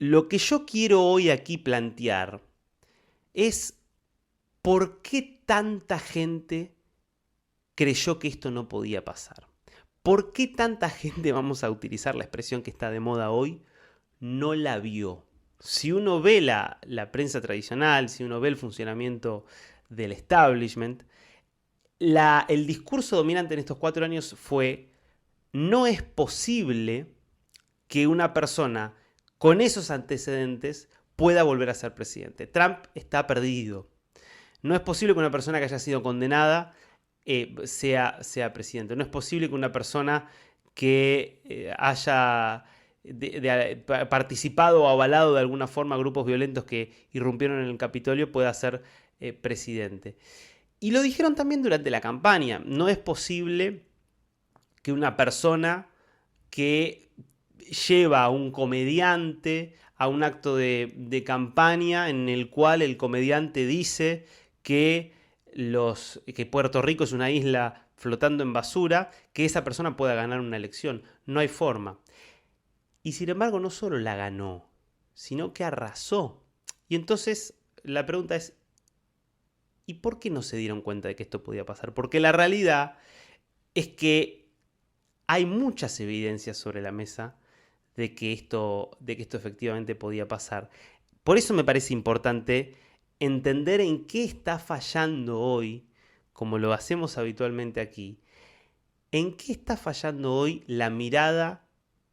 lo que yo quiero hoy aquí plantear es por qué tanta gente creyó que esto no podía pasar. ¿Por qué tanta gente, vamos a utilizar la expresión que está de moda hoy, no la vio? Si uno ve la prensa tradicional, si uno ve el funcionamiento del establishment, el discurso dominante en estos 4 años fue: no es posible que una persona con esos antecedentes pueda volver a ser presidente. Trump está perdido. No es posible que una persona que haya sido condenada sea presidente. No es posible que una persona que haya participado o avalado de alguna forma grupos violentos que irrumpieron en el Capitolio pueda ser presidente. Y lo dijeron también durante la campaña. No es posible que una persona que lleva a un comediante a un acto de campaña en el cual el comediante dice que Puerto Rico es una isla flotando en basura, que esa persona pueda ganar una elección. No hay forma. Y sin embargo, no solo la ganó, sino que arrasó. Y entonces la pregunta es: ¿y por qué no se dieron cuenta de que esto podía pasar? Porque la realidad es que hay muchas evidencias sobre la mesa de que esto efectivamente podía pasar. Por eso me parece importante entender en qué está fallando hoy, como lo hacemos habitualmente aquí, en qué está fallando hoy la mirada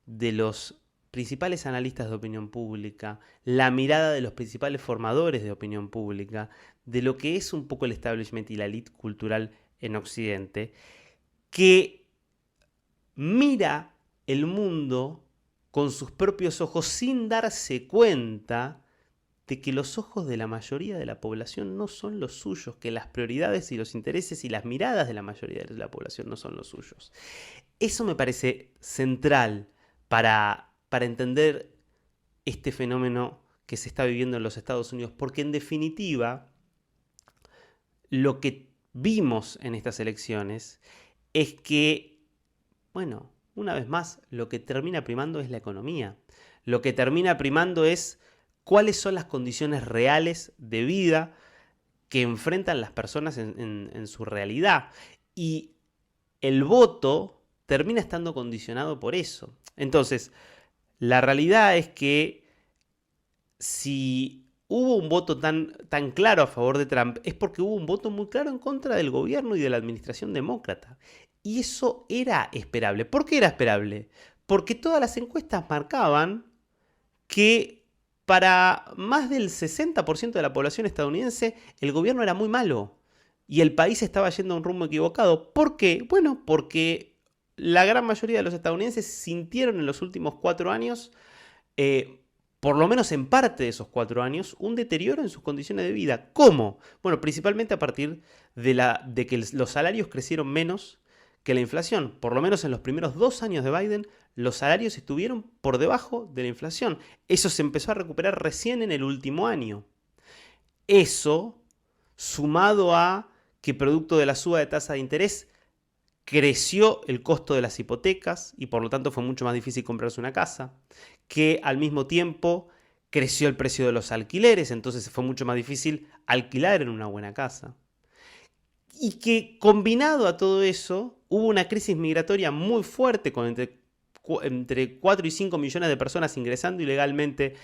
de los principales analistas de opinión pública, la mirada de los principales formadores de opinión pública, de lo que es un poco el establishment y la elite cultural en Occidente, que mira el mundo con sus propios ojos sin darse cuenta de que los ojos de la mayoría de la población no son los suyos, que las prioridades y los intereses y las miradas de la mayoría de la población no son los suyos. Eso me parece central para entender este fenómeno que se está viviendo en los Estados Unidos, porque en definitiva lo que vimos en estas elecciones es que, bueno, una vez más, lo que termina primando es la economía. Lo que termina primando es cuáles son las condiciones reales de vida que enfrentan las personas en su realidad. Y el voto termina estando condicionado por eso. Entonces, la realidad es que si hubo un voto tan claro a favor de Trump, es porque hubo un voto muy claro en contra del gobierno y de la administración demócrata. Y eso era esperable. ¿Por qué era esperable? Porque todas las encuestas marcaban que para más del 60% de la población estadounidense el gobierno era muy malo y el país estaba yendo a un rumbo equivocado. ¿Por qué? Bueno, porque la gran mayoría de los estadounidenses sintieron en los últimos 4 años, por lo menos en parte de esos 4 años, un deterioro en sus condiciones de vida. ¿Cómo? Bueno, principalmente a partir de que los salarios crecieron menos que la inflación. Por lo menos en los primeros 2 años de Biden, los salarios estuvieron por debajo de la inflación. Eso se empezó a recuperar recién en el último año. Eso, sumado a que producto de la suba de tasa de interés, creció el costo de las hipotecas y por lo tanto fue mucho más difícil comprarse una casa, que al mismo tiempo creció el precio de los alquileres, entonces fue mucho más difícil alquilar en una buena casa. Y que combinado a todo eso, hubo una crisis migratoria muy fuerte con entre 4 y 5 millones de personas ingresando ilegalmente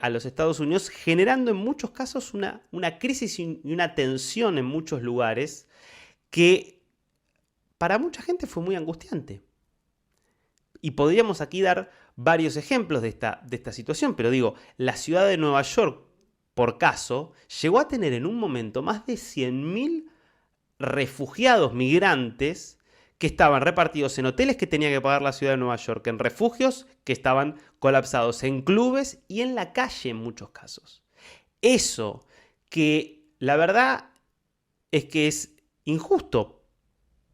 a los Estados Unidos, generando en muchos casos una crisis y una tensión en muchos lugares que para mucha gente fue muy angustiante. Y podríamos aquí dar varios ejemplos de esta situación, pero digo, la ciudad de Nueva York, por caso, llegó a tener en un momento más de 100.000 refugiados migrantes que estaban repartidos en hoteles que tenía que pagar la ciudad de Nueva York, en refugios que estaban colapsados, en clubes y en la calle en muchos casos. Eso que la verdad es que es injusto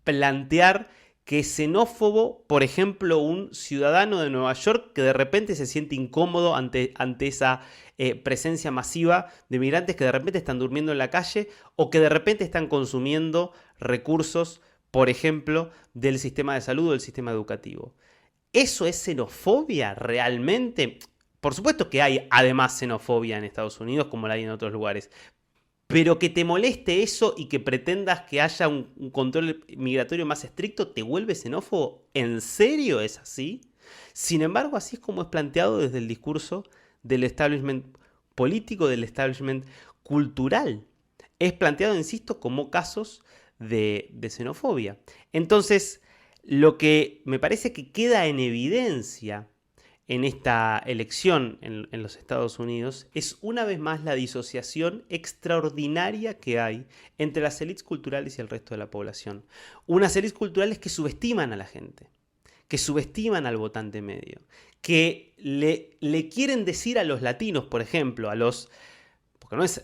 plantear que es xenófobo, por ejemplo, un ciudadano de Nueva York que de repente se siente incómodo ante esa presencia masiva de migrantes que de repente están durmiendo en la calle o que de repente están consumiendo recursos, por ejemplo, del sistema de salud o del sistema educativo. ¿Eso es xenofobia realmente? por supuesto que hay además xenofobia en Estados Unidos como la hay en otros lugares, pero que te moleste eso y que pretendas que haya un control migratorio más estricto, ¿te vuelve xenófobo? ¿En serio es así? Sin embargo, así es como es planteado desde el discurso del establishment político, del establishment cultural. Es planteado, insisto, como casos de xenofobia. Entonces, lo que me parece que queda en evidencia en esta elección en los Estados Unidos es una vez más la disociación extraordinaria que hay entre las élites culturales y el resto de la población. Unas élites culturales que subestiman a la gente, que subestiman al votante medio, que le quieren decir a los latinos, por ejemplo, porque no es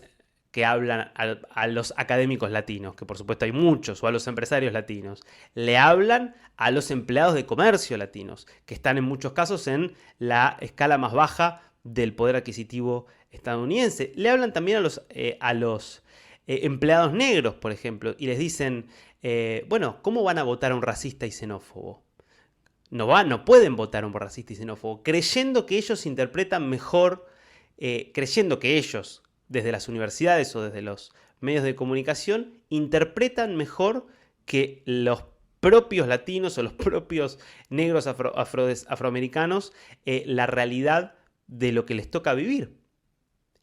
que hablan a los académicos latinos, que por supuesto hay muchos, o a los empresarios latinos. Le hablan a los empleados de comercio latinos, que están en muchos casos en la escala más baja del poder adquisitivo estadounidense. Le hablan también a los empleados negros, por ejemplo, y les dicen, bueno, ¿cómo van a votar a un racista y xenófobo? No pueden votar a un racista y xenófobo, creyendo que ellos interpretan mejor, creyendo que ellos, desde las universidades o desde los medios de comunicación, interpretan mejor que los propios latinos o los propios negros afroamericanos la realidad de lo que les toca vivir.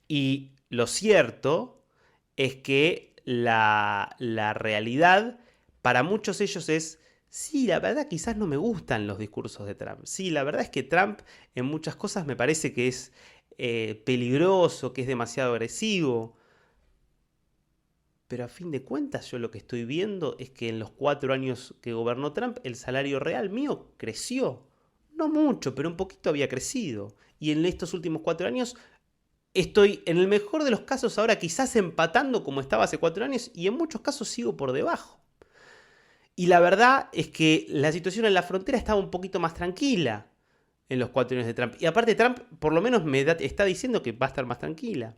Y lo cierto es que la realidad para muchos ellos es: sí, la verdad quizás no me gustan los discursos de Trump. Sí, la verdad es que Trump en muchas cosas me parece que es peligroso, que es demasiado agresivo. Pero a fin de cuentas yo lo que estoy viendo es que en los 4 años que gobernó Trump el salario real mío creció. No mucho, pero un poquito había crecido. Y en estos últimos 4 años estoy en el mejor de los casos ahora quizás empatando como estaba hace 4 años y en muchos casos sigo por debajo. Y la verdad es que la situación en la frontera estaba un poquito más tranquila en los 4 años de Trump. Y aparte Trump por lo menos está diciendo que va a estar más tranquila.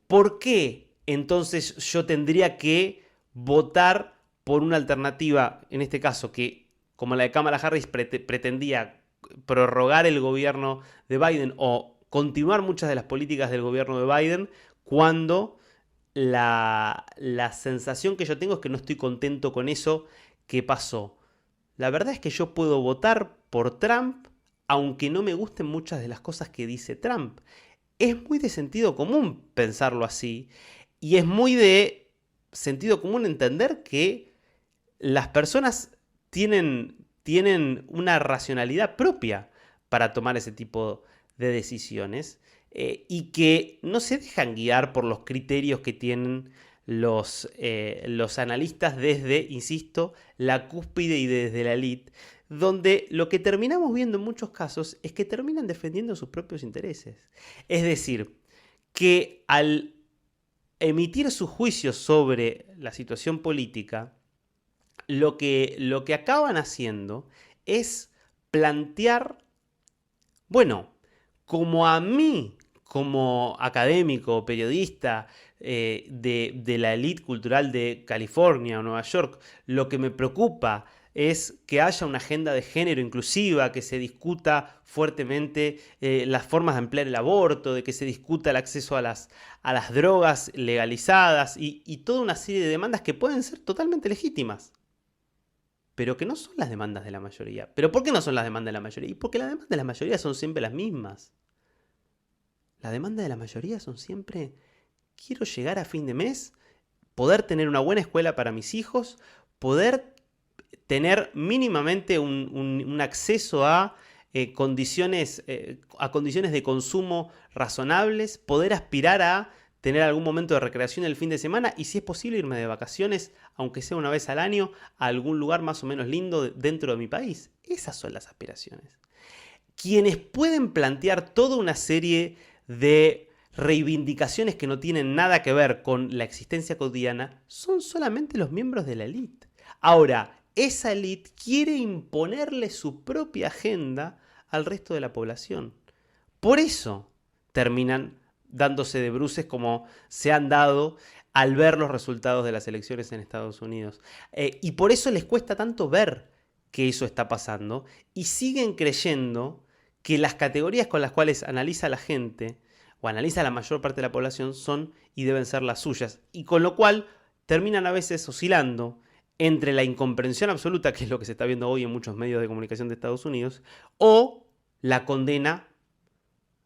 ¿Por qué entonces yo tendría que votar por una alternativa, en este caso, que como la de Kamala Harris pretendía prorrogar el gobierno de Biden o continuar muchas de las políticas del gobierno de Biden, cuando la sensación que yo tengo es que no estoy contento con eso que pasó? La verdad es que yo puedo votar por Trump aunque no me gusten muchas de las cosas que dice Trump. Es muy de sentido común pensarlo así y es muy de sentido común entender que las personas tienen una racionalidad propia para tomar ese tipo de decisiones y que no se dejan guiar por los criterios que tienen los analistas desde, insisto, la cúspide y desde la elite, donde lo que terminamos viendo en muchos casos es que terminan defendiendo sus propios intereses. Es decir, que al emitir sus juicios sobre la situación política, lo que acaban haciendo es plantear, bueno, como a mí, como académico, periodista de la élite cultural de California o Nueva York, lo que me preocupa es que haya una agenda de género inclusiva, que se discuta fuertemente las formas de emplear el aborto, de que se discuta el acceso a las drogas legalizadas y toda una serie de demandas que pueden ser totalmente legítimas, pero que no son las demandas de la mayoría. ¿Pero por qué no son las demandas de la mayoría? Y porque las demandas de la mayoría son siempre las mismas. La demanda de la mayoría son siempre: quiero llegar a fin de mes, poder tener una buena escuela para mis hijos, poder tener mínimamente un acceso a condiciones de consumo razonables, poder aspirar a tener algún momento de recreación el fin de semana y, si es posible, irme de vacaciones, aunque sea una vez al año, a algún lugar más o menos lindo dentro de mi país. Esas son las aspiraciones. Quienes pueden plantear toda una serie de reivindicaciones que no tienen nada que ver con la existencia cotidiana son solamente los miembros de la élite. Ahora, esa élite quiere imponerle su propia agenda al resto de la población. Por eso terminan dándose de bruces como se han dado al ver los resultados de las elecciones en Estados Unidos. Y por eso les cuesta tanto ver que eso está pasando y siguen creyendo que las categorías con las cuales analiza la gente o analiza la mayor parte de la población son y deben ser las suyas, y con lo cual terminan a veces oscilando entre la incomprensión absoluta, que es lo que se está viendo hoy en muchos medios de comunicación de Estados Unidos, o la condena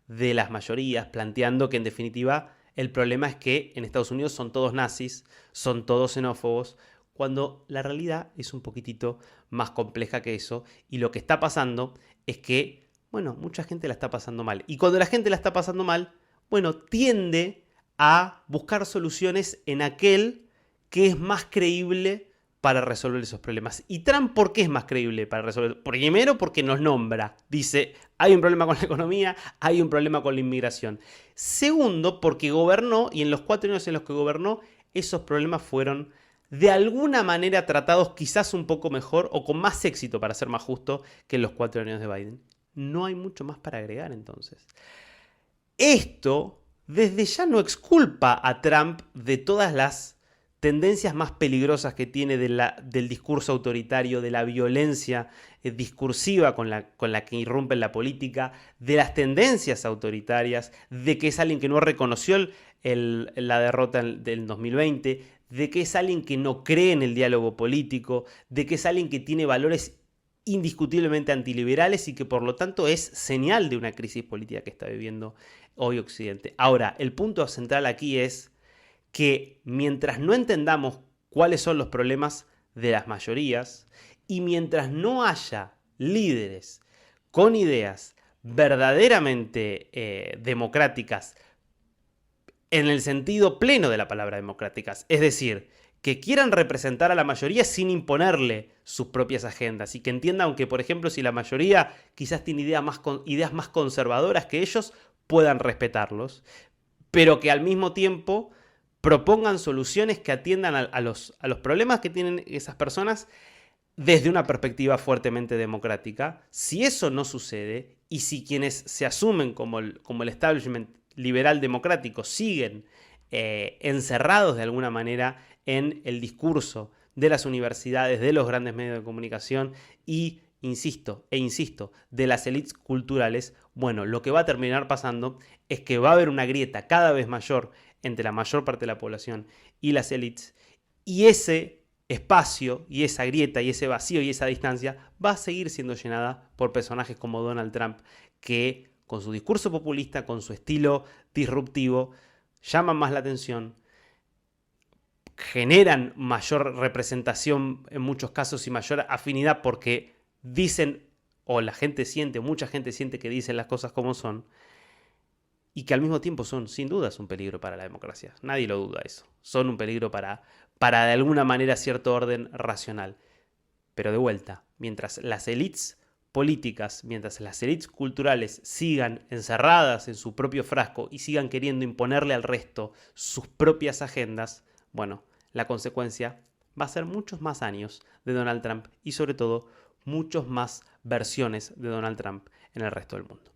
de las mayorías, planteando que en definitiva el problema es que en Estados Unidos son todos nazis, son todos xenófobos, cuando la realidad es un poquitito más compleja que eso, y lo que está pasando es que, bueno, mucha gente la está pasando mal. Y cuando la gente la está pasando mal, bueno, tiende a buscar soluciones en aquel que es más creíble para resolver esos problemas. ¿Y Trump por qué es más creíble para resolver? Primero porque nos nombra, dice, hay un problema con la economía, hay un problema con la inmigración. Segundo, porque gobernó, y en los 4 años en los que gobernó, esos problemas fueron de alguna manera tratados quizás un poco mejor o con más éxito, para ser más justo, que en los 4 años de Biden. No hay mucho más para agregar entonces. Esto desde ya no exculpa a Trump de todas las tendencias más peligrosas que tiene del discurso autoritario, de la violencia discursiva con la que irrumpe en la política, de las tendencias autoritarias, de que es alguien que no reconoció la derrota del 2020, de que es alguien que no cree en el diálogo político, de que es alguien que tiene valores indiscutiblemente antiliberales y que por lo tanto es señal de una crisis política que está viviendo hoy Occidente. Ahora, el punto central aquí es que mientras no entendamos cuáles son los problemas de las mayorías y mientras no haya líderes con ideas verdaderamente democráticas en el sentido pleno de la palabra democráticas, es decir, que quieran representar a la mayoría sin imponerle sus propias agendas y que entiendan que, por ejemplo, si la mayoría quizás tiene ideas más conservadoras que ellos, puedan respetarlos, pero que al mismo tiempo propongan soluciones que atiendan a los problemas que tienen esas personas desde una perspectiva fuertemente democrática. Si eso no sucede y si quienes se asumen como el establishment liberal democrático siguen encerrados de alguna manera en el discurso de las universidades, de los grandes medios de comunicación y, insisto, de las élites culturales, bueno, lo que va a terminar pasando es que va a haber una grieta cada vez mayor entre la mayor parte de la población y las élites, y ese espacio y esa grieta y ese vacío y esa distancia va a seguir siendo llenada por personajes como Donald Trump, que con su discurso populista, con su estilo disruptivo, llaman más la atención, generan mayor representación en muchos casos y mayor afinidad porque dicen, o la gente siente, mucha gente siente que dicen las cosas como son, y que al mismo tiempo son, sin dudas, un peligro para la democracia. Nadie lo duda eso. Son un peligro para de alguna manera cierto orden racional. Pero de vuelta, mientras las élites políticas, mientras las élites culturales sigan encerradas en su propio frasco y sigan queriendo imponerle al resto sus propias agendas, bueno, la consecuencia va a ser muchos más años de Donald Trump y sobre todo muchos más versiones de Donald Trump en el resto del mundo.